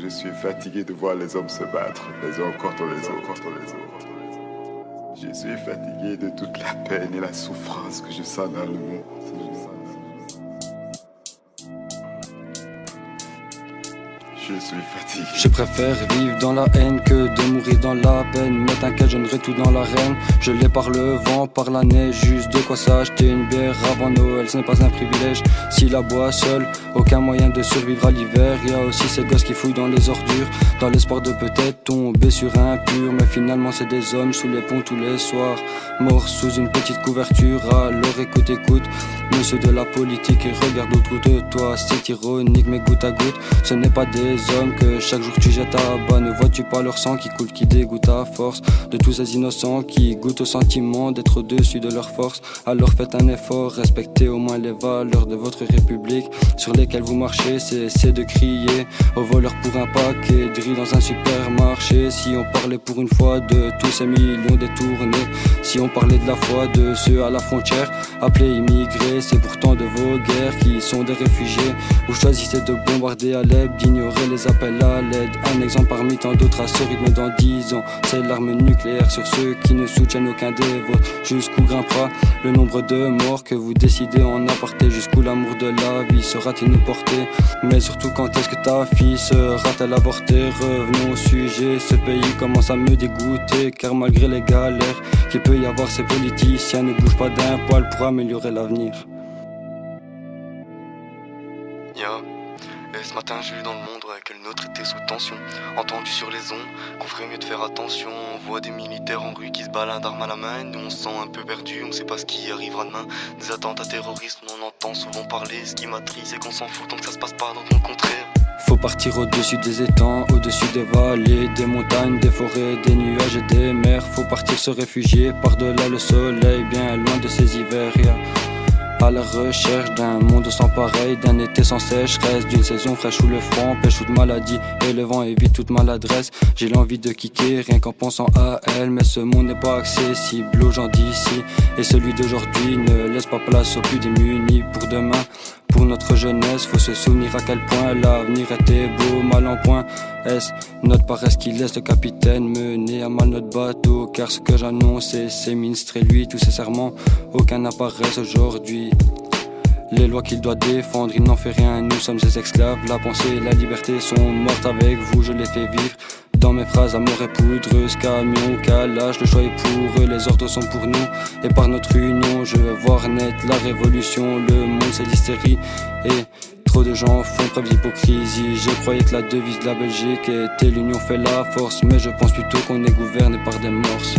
Je suis fatigué de voir les hommes se battre les uns contre les autres. Je suis fatigué de toute la peine et la souffrance que je sens dans le monde. Je suis fatigué. Je préfère vivre dans la haine que de mourir dans la peine. Mais t'inquiète, je donnerai tout dans l'arène. Je l'ai par le vent, par la neige. Juste de quoi s'acheter une bière avant Noël, ce n'est pas un privilège. Si la boit seul, aucun moyen de survivre à l'hiver. Y a aussi ces gosses qui fouillent dans les ordures, dans l'espoir de peut-être tomber sur un pur. Mais finalement c'est des hommes sous les ponts tous les soirs, morts sous une petite couverture. Alors écoute, monsieur de la politique, et regarde autour de toi. C'est ironique mais goutte à goutte, ce n'est pas des hommes que chaque jour tu jettes à bas. Ne vois-tu pas leur sang qui coule, qui dégoûte à force de tous ces innocents qui goûtent au sentiment d'être au-dessus de leur force. Alors faites un effort, respectez au moins les valeurs de votre république sur lesquelles vous marchez. Cessez de crier aux voleurs pour un paquet de riz dans un supermarché. Si on parlait pour une fois de tous ces millions détournés, si on parlait de la foi de ceux à la frontière appelés immigrés, c'est pourtant de vos guerres qui sont des réfugiés. Vous choisissez de bombarder Alep, d'ignorer les appels à l'aide. Un exemple parmi tant d'autres à ce rythme dans 10 ans, c'est l'arme nucléaire sur ceux qui ne soutiennent aucun des vôtres. Jusqu'où grimpera le nombre de morts que vous décidez en apporter? Jusqu'où l'amour de la vie sera-t-il nous porter? Mais surtout quand est-ce que ta fille sera-t-elle avortée? Revenons au sujet, ce pays commence à me dégoûter, car malgré les galères qu'il peut y avoir, ces politiciens ne bougent pas d'un poil pour améliorer l'avenir. Ce matin j'ai lu dans le Monde que le nôtre était sous tension. Entendu sur les ondes qu'on ferait mieux de faire attention. On voit des militaires en rue qui se baladent d'armes à la main. Nous on se sent un peu perdu, on sait pas ce qui arrivera demain. Des attentats terroristes, on en entend souvent parler. Ce qui m'attriste c'est qu'on s'en fout tant que ça se passe pas dans le contraire. Faut partir au-dessus des étangs, au-dessus des vallées, des montagnes, des forêts, des nuages et des mers. Faut partir se réfugier par-delà le soleil, bien loin de ces hivers. À la recherche d'un monde sans pareil, d'un été sans sécheresse, d'une saison fraîche où le front empêche toute maladie et le vent évite toute maladresse. J'ai l'envie de kicker rien qu'en pensant à elle, mais ce monde n'est pas accessible aux gens d'ici. Et celui d'aujourd'hui ne laisse pas place aux plus démunis. Pour demain, pour notre jeunesse, faut se souvenir à quel point l'avenir était beau. Mal en point, est-ce notre paresse qui laisse le capitaine mener à mal notre bateau? Car ce que j'annonce, c'est ses ministres et lui, tous ces serments, aucun n'apparaissent aujourd'hui. Les lois qu'il doit défendre, il n'en fait rien, nous sommes ses esclaves. La pensée et la liberté sont mortes avec vous, je les fais vivre. Dans mes phrases, amour et poudreuse, camion, calage, le choix est pour eux, les ordres sont pour nous. Et par notre union, je veux voir naître la révolution. Le monde c'est l'hystérie et trop de gens font preuve d'hypocrisie. Je croyais que la devise de la Belgique était l'union fait la force, mais je pense plutôt qu'on est gouverné par des morses.